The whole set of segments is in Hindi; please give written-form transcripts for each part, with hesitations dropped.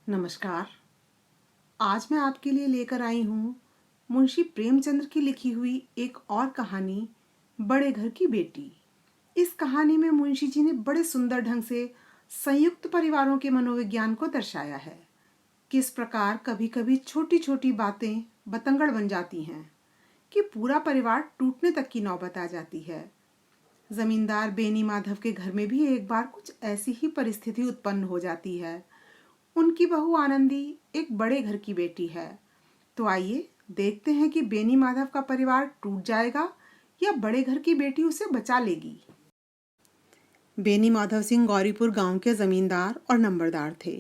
नमस्कार। आज मैं आपके लिए लेकर आई हूँ मुंशी प्रेमचंद्र की लिखी हुई एक और कहानी, बड़े घर की बेटी। इस कहानी में मुंशी जी ने बड़े सुंदर ढंग से संयुक्त परिवारों के मनोविज्ञान को दर्शाया है। किस प्रकार कभी कभी छोटी छोटी बातें बतंगड़ बन जाती हैं कि पूरा परिवार टूटने तक की नौबत आ जाती है। जमींदार बेनी माधव के घर में भी एक बार कुछ ऐसी ही परिस्थिति उत्पन्न हो जाती है। उनकी बहू आनंदी एक बड़े घर की बेटी है। तो आइए देखते हैं कि बेनी माधव का परिवार टूट जाएगा या बड़े घर की बेटी उसे बचा लेगी। बेनी माधव सिंह गौरीपुर गांव के जमींदार और नंबरदार थे।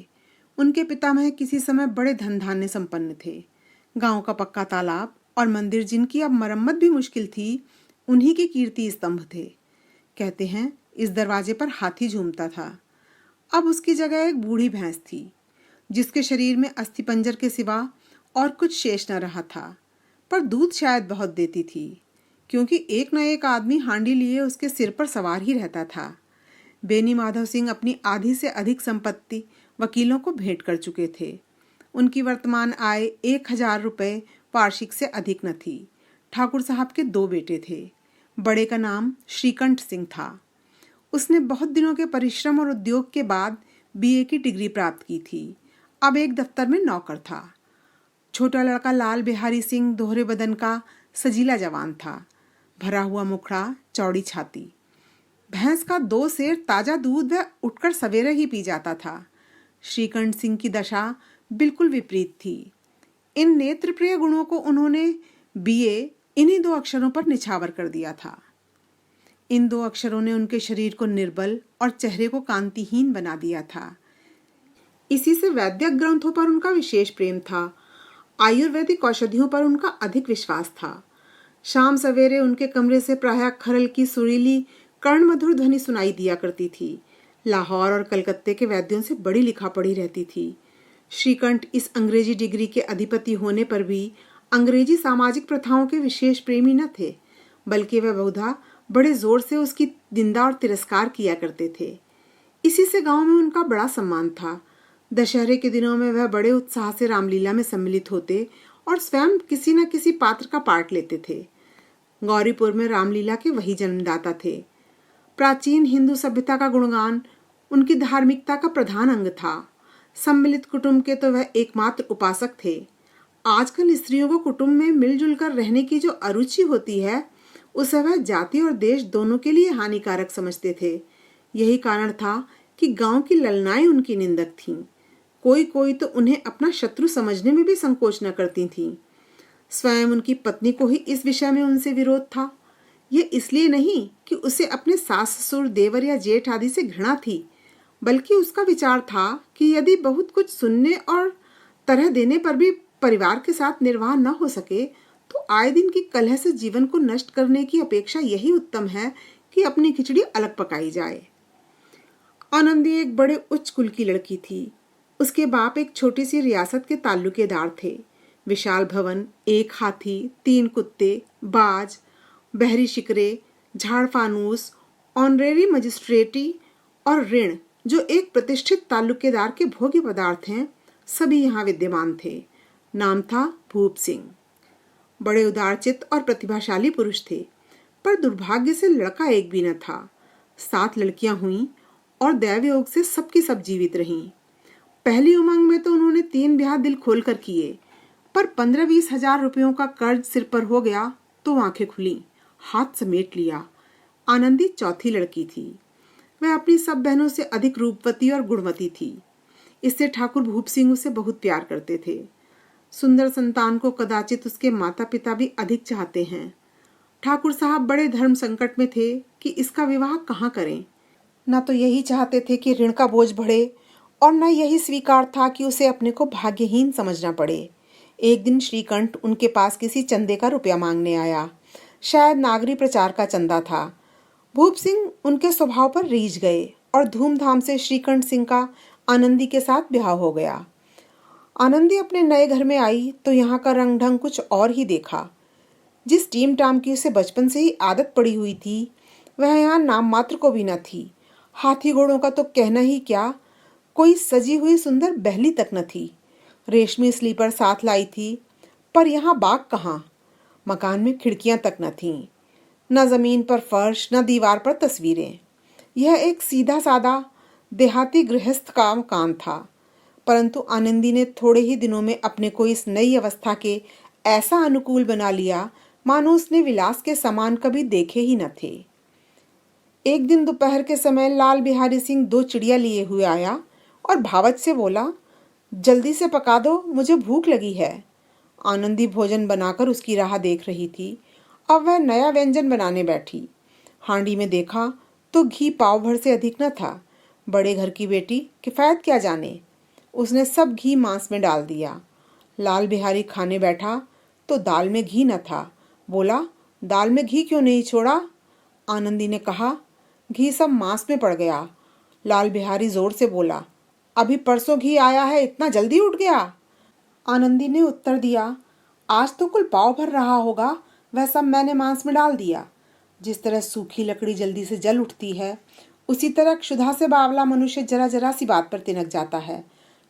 उनके पितामह किसी समय बड़े धन धान्य संपन्न थे। गांव का पक्का तालाब और मंदिर, जिनकी अब मरम्मत भी मुश्किल थी, उन्हीं के कीर्ति स्तंभ थे। कहते हैं इस दरवाजे पर हाथी झूमता था। अब उसकी जगह एक बूढ़ी भैंस थी, जिसके शरीर में अस्थिपंजर के सिवा और कुछ शेष न रहा था, पर दूध शायद बहुत देती थी, क्योंकि एक न एक आदमी हांडी लिए उसके सिर पर सवार ही रहता था। बेनी माधव सिंह अपनी आधी से अधिक संपत्ति वकीलों को भेंट कर चुके थे। उनकी वर्तमान आय 1000 रुपये वार्षिक से अधिक न थी। ठाकुर साहब के 2 बेटे थे। बड़े का नाम श्रीकंठ सिंह था। उसने बहुत दिनों के परिश्रम और उद्योग के बाद बीए की डिग्री प्राप्त की थी। अब एक दफ्तर में नौकर था। छोटा लड़का लाल बिहारी सिंह दोहरे बदन का सजीला जवान था, भरा हुआ मुखड़ा, चौड़ी छाती। भैंस का 2 सेर ताजा दूध वह उठकर सवेरे ही पी जाता था। श्रीकंठ सिंह की दशा बिल्कुल विपरीत थी। इन नेत्रप्रिय गुणों को उन्होंने बीए इन्हीं 2 अक्षरों पर निछावर कर दिया था। इन 2 अक्षरों ने उनके शरीर को निर्बल और चेहरे को कांतिहीन बना दिया था। इसी से वैद्यक ग्रंथों पर उनका विशेष प्रेम था। आयुर्वेदिक औषधियों पर उनका अधिक विश्वास था। शाम सवेरे उनके कमरे से प्रायः खरल की सुरीली कर्णमधुर ध्वनि सुनाई दिया करती थी। लाहौर और कलकत्ते के वैद्यों से बड़ी लिखा पढ़ी रहती थी। श्रीकंठ इस अंग्रेजी डिग्री के अधिपति होने पर भी अंग्रेजी सामाजिक प्रथाओं के विशेष प्रेमी न थे, बल्कि वह बहुधा बड़े जोर से उसकी निंदा और तिरस्कार किया करते थे। इसी से गांव में उनका बड़ा सम्मान था। दशहरे के दिनों में वह बड़े उत्साह से रामलीला में सम्मिलित होते और स्वयं किसी न किसी पात्र का पाठ लेते थे। गौरीपुर में रामलीला के वही जन्मदाता थे। प्राचीन हिंदू सभ्यता का गुणगान उनकी धार्मिकता का प्रधान अंग था। सम्मिलित कुटुंब के तो वह एकमात्र उपासक थे। आजकल स्त्रियों को कुटुंब में मिलजुल कर रहने की जो अरुचि होती है, उसे वह जाति और देश दोनों के लिए हानिकारक समझते थे। यही कारण था कि गांव की ललनाएं उनकी निंदक थीं। कोई कोई तो उन्हें अपना शत्रु समझने में भी संकोच न करती थीं। स्वयं उनकी पत्नी को ही इस विषय में उनसे विरोध था। यह इसलिए नहीं कि उसे अपने सास ससुर, देवर या जेठ आदि से घृणा थी, बल्कि उसका विचार था कि यदि बहुत कुछ सुनने और तरह देने पर भी परिवार के साथ निर्वाह न हो सके, तो आए दिन की कलह से जीवन को नष्ट करने की अपेक्षा यही उत्तम है कि अपनी खिचड़ी अलग पकाई जाए। आनंदी एक बड़े उच्च कुल की लड़की थी। उसके बाप एक छोटी सी रियासत के ताल्लुकेदार थे। विशाल भवन, 1 हाथी, 3 कुत्ते, बाज, बहरी शिकरे, झाड़ फानूस, ऑनरेरी मजिस्ट्रेटी और ऋण, जो एक प्रतिष्ठित ताल्लुकेदार के भोग्य पदार्थ हैं, सभी यहाँ विद्यमान थे। नाम था भूप सिंह। बड़े उदारचित्त और प्रतिभाशाली पुरुष थे, पर दुर्भाग्य से लड़का एक भी न था। 7 लड़कियां हुईं और दैवयोग से सबकी सब जीवित रहीं। पहली उमंग में तो उन्होंने 3 ब्याह दिल खोल कर किए, पर 15-20 हजार रुपयों का कर्ज सिर पर हो गया तो आंखें खुली, हाथ समेट लिया। आनंदी चौथी लड़की थी। वह अपनी सब बहनों से अधिक रूपवती और गुणवती थी। इससे ठाकुर भूप सिंह उसे बहुत प्यार करते थे। सुंदर संतान को कदाचित उसके माता पिता भी अधिक चाहते हैं। ठाकुर साहब बड़े धर्म संकट में थे कि इसका विवाह कहाँ करें। न तो यही चाहते थे कि ऋण का बोझ बढ़े, और न यही स्वीकार था कि उसे अपने को भाग्यहीन समझना पड़े। एक दिन श्रीकंठ उनके पास किसी चंदे का रुपया मांगने आया। शायद नागरी प्रचार का चंदा था। भूप सिंह उनके स्वभाव पर रीझ गए और धूमधाम से श्रीकंठ सिंह का आनंदी के साथ ब्याह हो गया। आनंदी अपने नए घर में आई तो यहाँ का रंग ढंग कुछ और ही देखा। जिस टीम टाम की उसे बचपन से ही आदत पड़ी हुई थी, वह यहाँ नाम मात्र को भी न थी। हाथी घोड़ों का तो कहना ही क्या, कोई सजी हुई सुंदर बहली तक न थी। रेशमी स्लीपर साथ लाई थी, पर यहाँ बाग कहाँ। मकान में खिड़कियां तक न थीं, न जमीन पर फर्श, न दीवार पर तस्वीरें। यह एक सीधा सादा देहाती गृहस्थ का मकान था, परंतु आनंदी ने थोड़े ही दिनों में अपने को इस नई अवस्था के ऐसा अनुकूल बना लिया मानो उसने विलास के सामान कभी देखे ही न थे। एक दिन दोपहर के समय लाल बिहारी सिंह 2 चिड़िया लिए हुए आया और भावच से बोला, जल्दी से पका दो, मुझे भूख लगी है। आनंदी भोजन बनाकर उसकी राह देख रही थी। अब वह नया व्यंजन बनाने बैठी। हांडी में देखा तो घी पाव भर से अधिक न था। बड़े घर की बेटी किफायत क्या जाने। उसने सब घी मांस में डाल दिया। लाल बिहारी खाने बैठा तो दाल में घी न था। बोला, दाल में घी क्यों नहीं छोड़ा? आनंदी ने कहा, घी सब मांस में पड़ गया। लाल बिहारी जोर से बोला, अभी परसों घी आया है, इतना जल्दी उठ गया? आनंदी ने उत्तर दिया, आज तो कुल पाव भर रहा होगा, वह सब मैंने मांस में डाल दिया। जिस तरह सूखी लकड़ी जल्दी से जल उठती है, उसी तरह क्षुधा से बावला मनुष्य जरा जरा सी बात पर तिनक जाता है।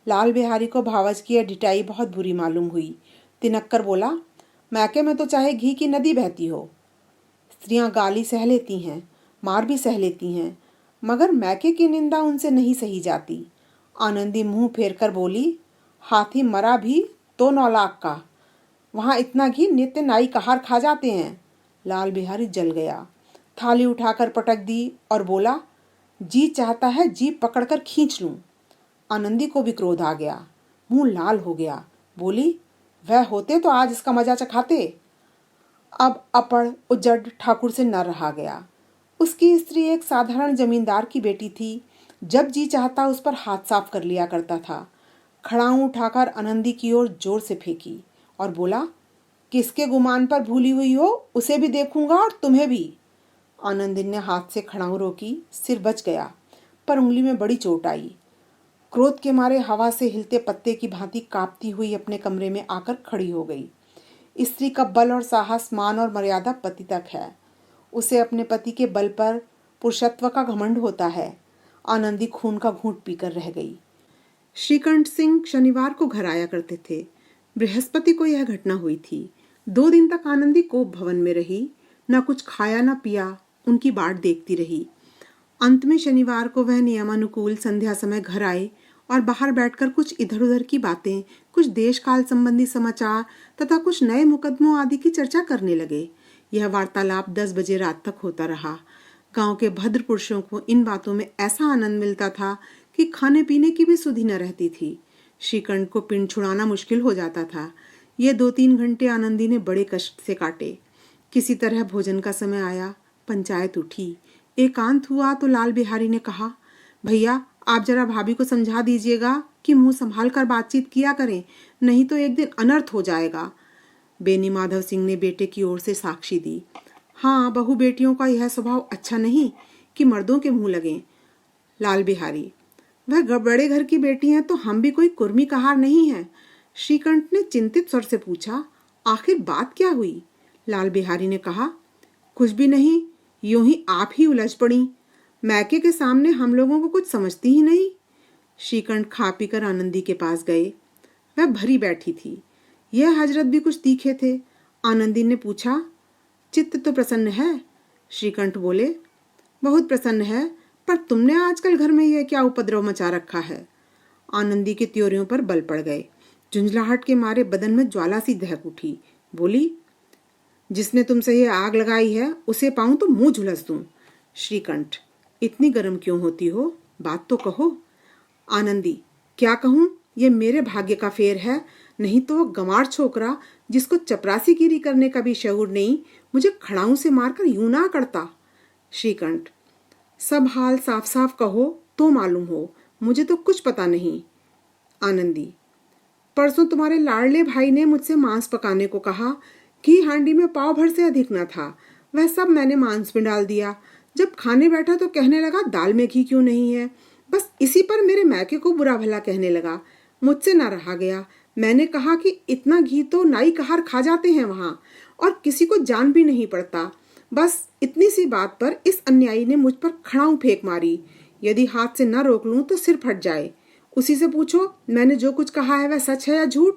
लाल बिहारी को भावज की यह ढिठाई बहुत बुरी मालूम हुई। तिनक कर बोला, मैके में तो चाहे घी की नदी बहती हो। स्त्रियां गाली सह लेती हैं, मार भी सह लेती हैं, मगर मैके की निंदा उनसे नहीं सही जाती। आनंदी मुंह फेर कर बोली, हाथी मरा भी तो 9 लाख का, वहां इतना घी नित्य नाई कहार खा जाते हैं। लाल बिहारी जल गया, थाली उठाकर पटक दी और बोला, जी चाहता है जीभ पकड़कर खींच लूं। आनंदी को भी क्रोध आ गया, मुंह लाल हो गया। बोली, वह होते तो आज इसका मजा चखाते। अब अपड़ उजड़ ठाकुर से न रहा गया। उसकी स्त्री एक साधारण जमींदार की बेटी थी। जब जी चाहता उस पर हाथ साफ कर लिया करता था। खड़ाऊं उठाकर आनंदी की ओर जोर से फेंकी और बोला, किसके गुमान पर भूली हुई हो, उसे भी देखूंगा और तुम्हें भी। आनंदी ने हाथ से खड़ाऊं रोकी, सिर बच गया, पर उंगली में बड़ी चोट आई। क्रोध के मारे हवा से हिलते पत्ते की भांति कांपती हुई अपने कमरे में आकर खड़ी हो गई। स्त्री का बल और साहस, मान और मर्यादा पति तक है। उसे अपने पति के बल पर पुरुषत्व का घमंड होता है। आनंदी खून का घूंट पीकर रह गई। श्रीकंठ सिंह शनिवार को घर आया करते थे। बृहस्पति को यह घटना हुई थी। 2 दिन तक आनंदी कोप भवन में रही, न कुछ खाया न पिया, उनकी बाट देखती रही। अंत में शनिवार को वह नियमानुकूल संध्या समय घर आए और बाहर बैठकर कुछ इधर उधर की बातें, कुछ देश काल संबंधी समाचार तथा कुछ नए मुकदमों आदि की चर्चा करने लगे। यह वार्तालाप 10 बजे रात तक होता रहा। गांव के भद्र पुरुषों को इन बातों में ऐसा आनंद मिलता था कि खाने पीने की भी सुधि न रहती थी। श्रीकंठ को पिंड छुड़ाना मुश्किल हो जाता था। ये 2-3 घंटे आनंदी ने बड़े कष्ट से काटे। किसी तरह भोजन का समय आया, पंचायत उठी। एकांत हुआ तो लाल बिहारी ने कहा, भैया आप जरा भाभी को समझा दीजिएगा कि मुंह संभाल कर बातचीत किया करें, नहीं तो एक दिन अनर्थ हो जाएगा। बेनी माधव सिंह ने बेटे की ओर से साक्षी दी। हाँ, बहू बेटियों का यह स्वभाव अच्छा नहीं कि मर्दों के मुंह लगें। लाल बिहारी, वह बड़े घर की बेटी हैं तो हम भी कोई कुर्मी कहार नहीं है। श्रीकंठ ने चिंतित स्वर से पूछा, आखिर बात क्या हुई? लाल बिहारी ने कहा, कुछ भी नहीं, यूं ही आप ही उलझ पड़ी। मैके के सामने हम लोगों को कुछ समझती ही नहीं। श्रीकंठ खा पीकर आनंदी के पास गए। वह भरी बैठी थी। यह हजरत भी कुछ तीखे थे। आनंदी ने पूछा, चित्त तो प्रसन्न है? श्रीकंठ बोले, बहुत प्रसन्न है, पर तुमने आजकल घर में यह क्या उपद्रव मचा रखा है? आनंदी के त्योरियों पर बल पड़ गए। झुंझलाहट के मारे बदन में ज्वाला सी दहक उठी। बोली, जिसने तुमसे ये आग लगाई है उसे पाऊं तो मुंह झुलस दूं। श्रीकंठ, इतनी गर्म क्यों होती हो? बात तो कहो। आनंदी, क्या कहूं, ये मेरे भाग्य का फेर है, नहीं तो वो गंवार छोकरा जिसको चपरासीगिरी करने का भी शऊर नहीं, मुझे खड़ाऊं से मारकर यूं ना करता। श्रीकंठ, सब हाल साफ साफ कहो तो मालूम हो, मुझे तो कुछ पता नहीं। आनंदी, परसों तुम्हारे लाडले भाई ने मुझसे मांस पकाने को कहा। घी हांडी में पाव भर से अधिक न था, वह सब मैंने मांस में डाल दिया। जब खाने बैठा तो कहने लगा दाल में घी क्यों नहीं है। बस इसी पर मेरे मैके को बुरा भला कहने लगा। मुझसे ना रहा गया। मैंने कहा कि इतना घी तो नाई कहार खा जाते हैं वहाँ, और किसी को जान भी नहीं पड़ता। बस इतनी सी बात पर इस अन्यायी ने मुझ पर खड़ाऊं फेंक मारी। यदि हाथ से न रोक लूं तो सिर फट जाए। उसी से पूछो मैंने जो कुछ कहा है वह सच है या झूठ।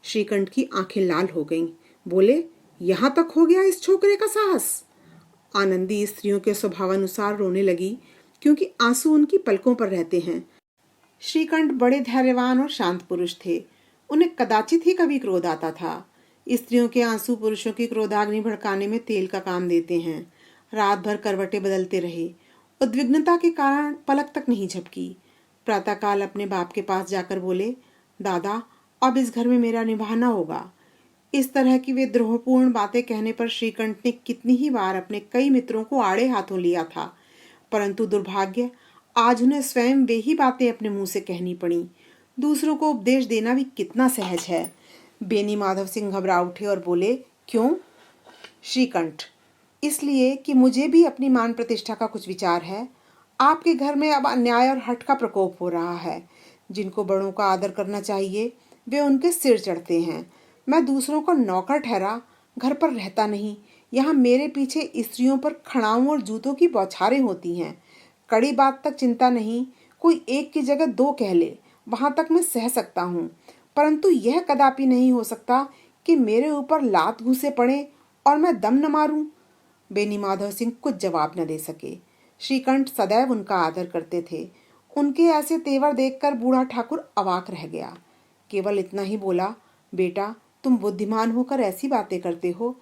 श्रीकंठ की आंखें लाल हो गईं। बोले, यहां तक हो गया इस छोकरे का साहस। आनंदी स्त्रियों के स्वभावानुसार रोने लगी, क्योंकि आंसू उनकी पलकों पर रहते हैं। श्रीकंठ बड़े धैर्यवान और शांत पुरुष थे। उन्हें कदाचित ही कभी क्रोध आता था। स्त्रियों के आंसू पुरुषों की क्रोधाग्नि भड़काने में तेल का काम देते हैं। रात भर करवटें बदलते रहे। उद्विग्नता के कारण पलक तक नहीं झपकी। प्रातःकाल अपने बाप के पास जाकर बोले, दादा, अब इस घर में मेरा निभाना होगा। इस तरह की वे द्रोहपूर्ण बातें कहने पर श्रीकंठ ने कितनी ही बार अपने कई मित्रों को आड़े हाथों लिया था, परंतु दुर्भाग्य, आज उन्हें स्वयं वे ही बातें अपने मुंह से कहनी पड़ी। दूसरों को उपदेश देना भी कितना सहज है। बेनी माधव सिंह घबरा उठे और बोले, क्यों? श्रीकंठ, इसलिए कि मुझे भी अपनी मान प्रतिष्ठा का कुछ विचार है। आपके घर में अब अन्याय और हठ का प्रकोप हो रहा है। जिनको बड़ों का आदर करना चाहिए वे उनके सिर चढ़ते हैं। मैं दूसरों को नौकर ठहरा घर पर रहता नहीं। यहाँ मेरे पीछे स्त्रियों पर खड़ाऊं और जूतों की बौछारें होती हैं। कड़ी बात तक चिंता नहीं, कोई एक की जगह दो कह ले, वहां तक मैं सह सकता हूँ, परंतु यह कदापि नहीं हो सकता कि मेरे ऊपर लात घूसे पड़े और मैं दम न मारूं। बेनी माधव सिंह कुछ जवाब न दे सके। श्रीकंठ सदैव उनका आदर करते थे। उनके ऐसे तेवर देखकर बूढ़ा ठाकुर अवाक रह गया। केवल इतना ही बोला, बेटा, तुम बुद्धिमान होकर ऐसी बातें करते हो।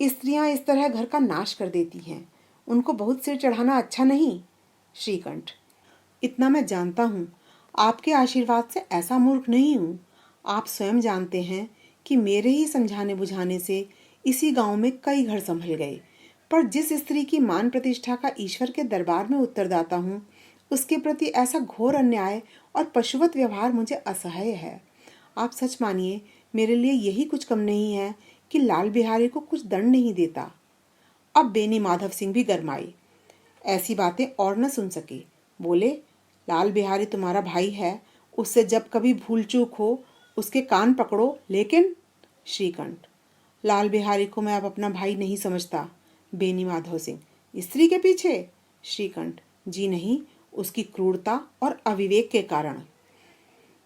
स्त्रियां इस तरह घर का नाश कर देती हैं। उनको बहुत सिर चढ़ाना अच्छा नहीं। श्रीकंठ, इतना मैं जानता हूँ। आपके आशीर्वाद से ऐसा मूर्ख नहीं हूँ। आप स्वयं जानते हैं कि मेरे ही समझाने बुझाने से इसी गांव में कई घर संभल गए। पर जिस स्त्री की मान प्रतिष्ठा का ईश्वर के दरबार में उत्तरदाता हूँ, उसके प्रति ऐसा घोर अन्याय और पशुवत व्यवहार मुझे असह्य है। आप सच मानिए, मेरे लिए यही कुछ कम नहीं है कि लाल बिहारी को कुछ दंड नहीं देता। अब बेनी माधव सिंह भी गरमाए। ऐसी बातें और न सुन सके। बोले, लाल बिहारी तुम्हारा भाई है, उससे जब कभी भूल चूक हो उसके कान पकड़ो। लेकिन श्रीकंठ, लाल बिहारी को मैं अब अपना भाई नहीं समझता। बेनी माधव सिंह, स्त्री के पीछे? श्रीकंठ, जी नहीं, उसकी क्रूरता और अविवेक के कारण।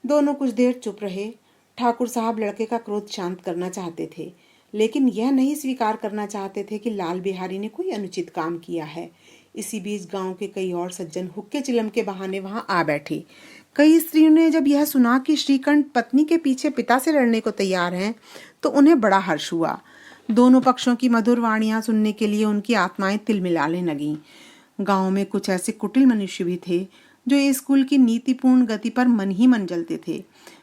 दोनों कुछ देर चुप रहे। ठाकुर साहब लड़के का क्रोध शांत करना चाहते थे, लेकिन यह नहीं स्वीकार करना चाहते थे कि लाल बिहारी ने कोई अनुचित काम किया है। इसी बीच गांव के कई और सज्जन हुक्के चिलम के बहाने वहां आ बैठे। कई स्त्रियों ने जब यह सुना कि श्रीकंठ पत्नी के पीछे पिता से लड़ने को तैयार हैं, तो उन्हें बड़ा हर्ष हुआ। दोनों पक्षों की मधुर वाणियां सुनने के लिए उनकी आत्माएं तिलमिलाने लगीं। गांव में कुछ ऐसे कुटिल मनुष्य भी थे जो स्कूल की नीतिपूर्ण गति पर मन ही मन जलते थे।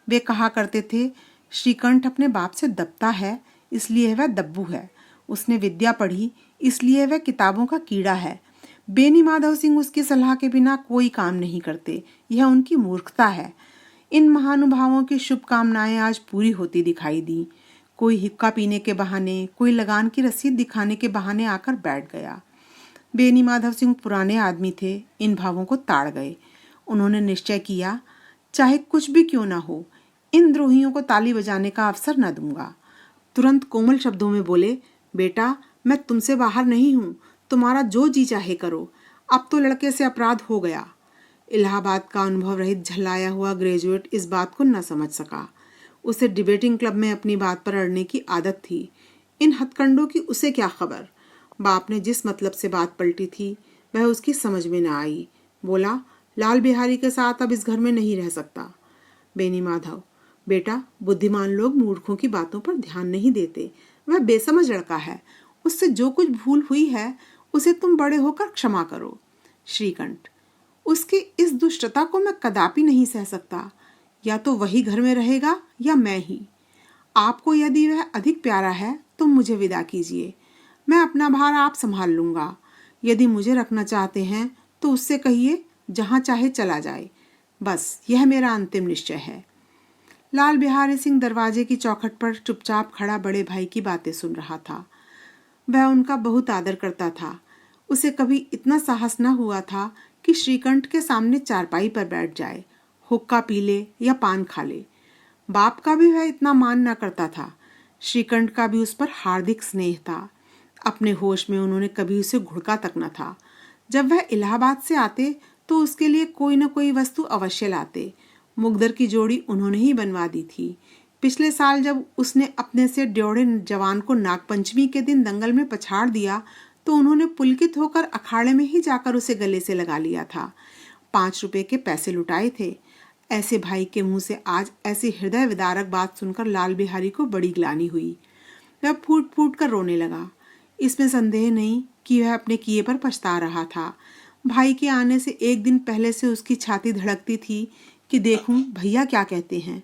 वे कहा करते थे, श्रीकंठ अपने बाप से दबता है, इसलिए वह दब्बू है। उसने विद्या पढ़ी, इसलिए वह किताबों का कीड़ा है। बेनी माधव सिंह उसकी सलाह के बिना कोई काम नहीं करते। यह उनकी मूर्खता है। इन महानुभावों की शुभकामनाएं आज पूरी होती दिखाई दी। कोई हिक्का पीने के बहाने, कोई लगान की रसीद दिखाने के बहाने आकर बैठ गया। बेनी माधव सिंह पुराने आदमी थे, इन भावों को ताड़ गए। उन्होंने निश्चय किया, चाहे कुछ भी क्यों ना हो, इन द्रोहियों को ताली बजाने का अवसर न दूंगा। तुरंत कोमल शब्दों में बोले, बेटा, मैं तुमसे बाहर नहीं हूं, तुम्हारा जो जी चाहे करो। अब तो लड़के से अपराध हो गया। इलाहाबाद का अनुभव रहित झल्लाया हुआ ग्रेजुएट इस बात को न समझ सका। उसे डिबेटिंग क्लब में अपनी बात पर अड़ने की आदत थी। इन हथकंडों की उसे क्या खबर। बाप ने जिस मतलब से बात पलटी थी वह उसकी समझ में न आई। बोला, लाल बिहारी के साथ अब इस घर में नहीं रह सकता। बेनी माधव, बेटा, बुद्धिमान लोग मूर्खों की बातों पर ध्यान नहीं देते। वह बेसमझ लड़का है। उससे जो कुछ भूल हुई है उसे तुम बड़े होकर क्षमा करो। श्रीकंठ, उसकी इस दुष्टता को मैं कदापि नहीं सह सकता। या तो वही घर में रहेगा या मैं ही। आपको यदि वह अधिक प्यारा है तो मुझे विदा कीजिए। मैं अपना भार आप संभाल लूंगा। यदि मुझे रखना चाहते हैं तो उससे कहिए जहां चाहे चला जाए। बस यह मेरा अंतिम निश्चय है। लाल बिहारी सिंह दरवाजे की चौखट पर चुपचाप खड़ा बड़े भाई की बातें सुन रहा था। वह उनका बहुत आदर करता था। उसे कभी इतना साहस न हुआ था कि श्रीकंठ के सामने चारपाई पर बैठ जाए, हुक्का पी ले या पान खा ले। बाप का भी वह इतना मान न करता था। श्रीकंठ का भी उस पर हार्दिक स्नेह था। अपने होश में उन्होंने कभी उसे घुड़का तक न था। जब वह इलाहाबाद से आते तो उसके लिए कोई न कोई वस्तु अवश्य लाते। मुगदर की जोड़ी उन्होंने ही बनवा दी थी। पिछले साल जब उसने अपने से ड्योढ़े जवान को नागपंचमी के दिन दंगल में पछाड़ दिया तो उन्होंने पुलकित होकर अखाड़े में ही जाकर उसे गले से लगा लिया था। 5 रुपए के पैसे लुटाए थे। ऐसे भाई के मुंह से आज ऐसी हृदय विदारक बात सुनकर लाल बिहारी को बड़ी ग्लानि हुई। वह फूट फूट कर रोने लगा। इसमें संदेह नहीं कि वह अपने किए पर पछता रहा था। भाई के आने से एक दिन पहले से उसकी छाती धड़कती थी कि देखूं भैया क्या कहते हैं।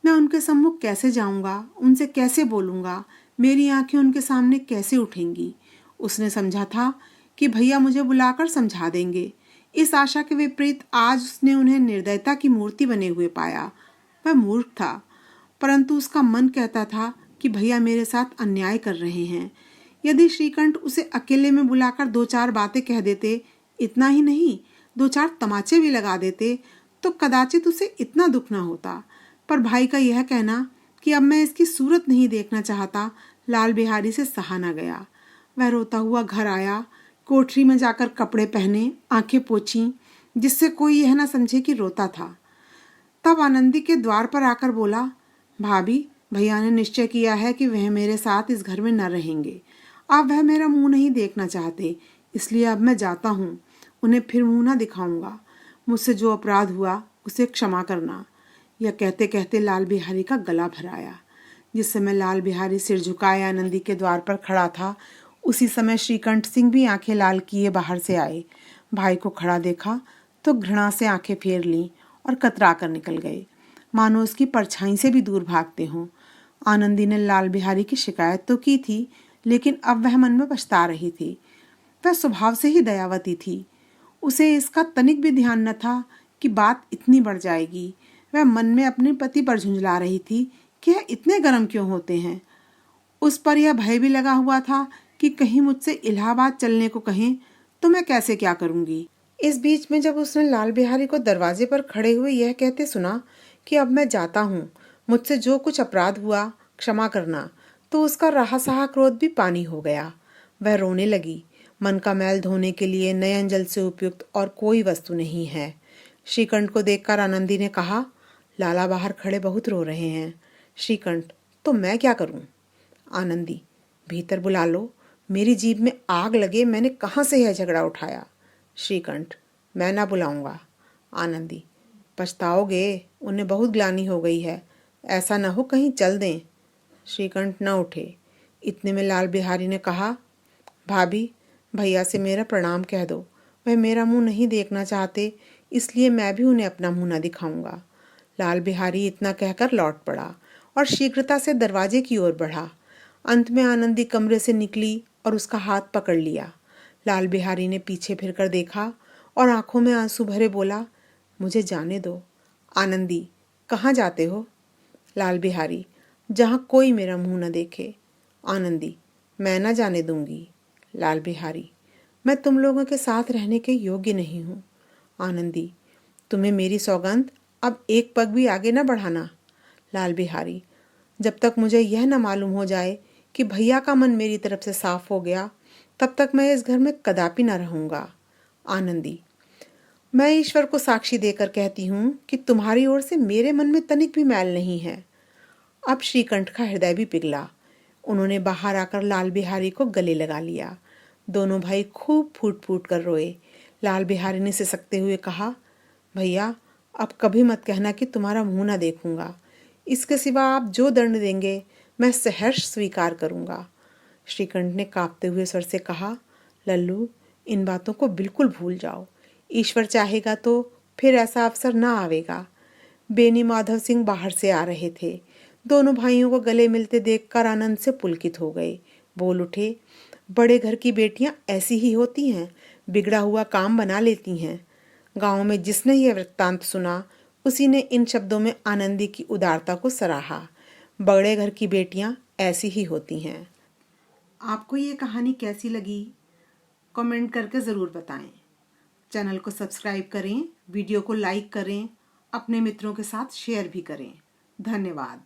मैं उनके सम्मुख कैसे जाऊंगा, उनसे कैसे बोलूंगा, मेरी आंखें उनके सामने कैसे उठेंगी। उसने समझा था कि भैया मुझे बुलाकर समझा देंगे। इस आशा के विपरीत आज उसने उन्हें निर्दयता की मूर्ति बने हुए पाया। वह मूर्ख था, परंतु उसका मन कहता था कि भैया मेरे साथ अन्याय कर रहे हैं। यदि श्रीकंठ उसे अकेले में बुलाकर 2-4 बातें कह देते, इतना ही नहीं 2-4 तमाचे भी लगा देते, तो कदाचित उसे इतना दुख न होता। पर भाई का यह कहना कि अब मैं इसकी सूरत नहीं देखना चाहता, लाल बिहारी से सहा न गया। वह रोता हुआ घर आया, कोठरी में जाकर कपड़े पहने, आंखें पोंछी, जिससे कोई यह न समझे कि रोता था। तब आनंदी के द्वार पर आकर बोला, भाभी, भैया ने निश्चय किया है कि वह मेरे साथ इस घर में न रहेंगे। अब वह मेरा मुंह नहीं देखना चाहते, इसलिए अब मैं जाता हूँ। उन्हें फिर मुंह न दिखाऊंगा। मुझसे जो अपराध हुआ उसे क्षमा करना। यह कहते कहते लाल बिहारी का गला भराया। जिस समय लाल बिहारी सिर झुकाए आनंदी के द्वार पर खड़ा था, उसी समय श्रीकंठ सिंह भी आंखें लाल किए बाहर से आए। भाई को खड़ा देखा तो घृणा से आंखें फेर लीं और कतरा कर निकल गए, मानो उसकी परछाई से भी दूर भागते हों। आनंदी ने लाल बिहारी की शिकायत तो की थी, लेकिन अब वह मन में पछता रही थी। वह स्वभाव से ही दयावती थी। उसे इसका तनिक भी ध्यान न था कि बात इतनी बढ़ जाएगी। वह मन में अपने पति पर झुंझला रही थी कि यह इतने गर्म क्यों होते हैं। उस पर यह भय भी लगा हुआ था कि कहीं मुझसे इलाहाबाद चलने को कहें तो मैं कैसे क्या करूंगी। इस बीच में जब उसने लाल बिहारी को दरवाजे पर खड़े हुए यह कहते सुना कि अब मैं जाता हूँ, मुझसे जो कुछ अपराध हुआ क्षमा करना, तो उसका रहा सहा क्रोध भी पानी हो गया। वह रोने लगी। मन का मैल धोने के लिए नयन जल से उपयुक्त और कोई वस्तु नहीं है। श्रीकंठ को देखकर आनंदी ने कहा, लाला बाहर खड़े बहुत रो रहे हैं। श्रीकंठ, तो मैं क्या करूं? आनंदी, भीतर बुला लो। मेरी जीभ में आग लगे, मैंने कहाँ से यह झगड़ा उठाया। श्रीकंठ, मैं ना बुलाऊंगा। आनंदी, पछताओगे, उन्हें बहुत ग्लानि हो गई है, ऐसा न हो कहीं चल दें। श्रीकंठ न उठे। इतने में लाल बिहारी ने कहा, भाभी, भैया से मेरा प्रणाम कह दो। वह मेरा मुंह नहीं देखना चाहते, इसलिए मैं भी उन्हें अपना मुंह न दिखाऊंगा। लाल बिहारी इतना कहकर लौट पड़ा और शीघ्रता से दरवाजे की ओर बढ़ा। अंत में आनंदी कमरे से निकली और उसका हाथ पकड़ लिया। लाल बिहारी ने पीछे फिरकर देखा और आंखों में आंसू भरे बोला, मुझे जाने दो। आनंदी, कहाँ जाते हो? लाल बिहारी, जहाँ कोई मेरा मुंह न देखे। आनंदी, मैं न जाने दूंगी। लाल बिहारी, मैं तुम लोगों के साथ रहने के योग्य नहीं हूँ। आनंदी, तुम्हें मेरी सौगंध, अब एक पग भी आगे न बढ़ाना। लाल बिहारी, जब तक मुझे यह न मालूम हो जाए कि भैया का मन मेरी तरफ से साफ हो गया, तब तक मैं इस घर में कदापि न रहूंगा। आनंदी, मैं ईश्वर को साक्षी देकर कहती हूँ कि तुम्हारी ओर से मेरे मन में तनिक भी मैल नहीं है। अब श्रीकंठ का हृदय भी पिघला। उन्होंने बाहर आकर लाल बिहारी को गले लगा लिया। दोनों भाई खूब फूट फूट कर रोए। लाल बिहारी ने सिसकते हुए कहा, भैया, अब कभी मत कहना कि तुम्हारा मुंह ना देखूंगा। इसके सिवा आप जो दंड देंगे मैं सहर्ष स्वीकार करूंगा। श्रीकंठ ने कांपते हुए स्वर से कहा, लल्लू, इन बातों को बिल्कुल भूल जाओ। ईश्वर चाहेगा तो फिर ऐसा अवसर ना आवेगा। बेनी माधव सिंह बाहर से आ रहे थे। दोनों भाइयों को गले मिलते देखकर आनंद से पुलकित हो गए। बोल उठे, बड़े घर की बेटियां ऐसी ही होती हैं, बिगड़ा हुआ काम बना लेती हैं। गांव में जिसने यह वृत्तांत सुना, उसी ने इन शब्दों में आनंदी की उदारता को सराहा। बड़े घर की बेटियां ऐसी ही होती हैं। आपको ये कहानी कैसी लगी? कमेंट करके ज़रूर बताएं। चैनल को सब्सक्राइब करें, वीडियो को लाइक करें, अपने मित्रों के साथ शेयर भी करें। धन्यवाद।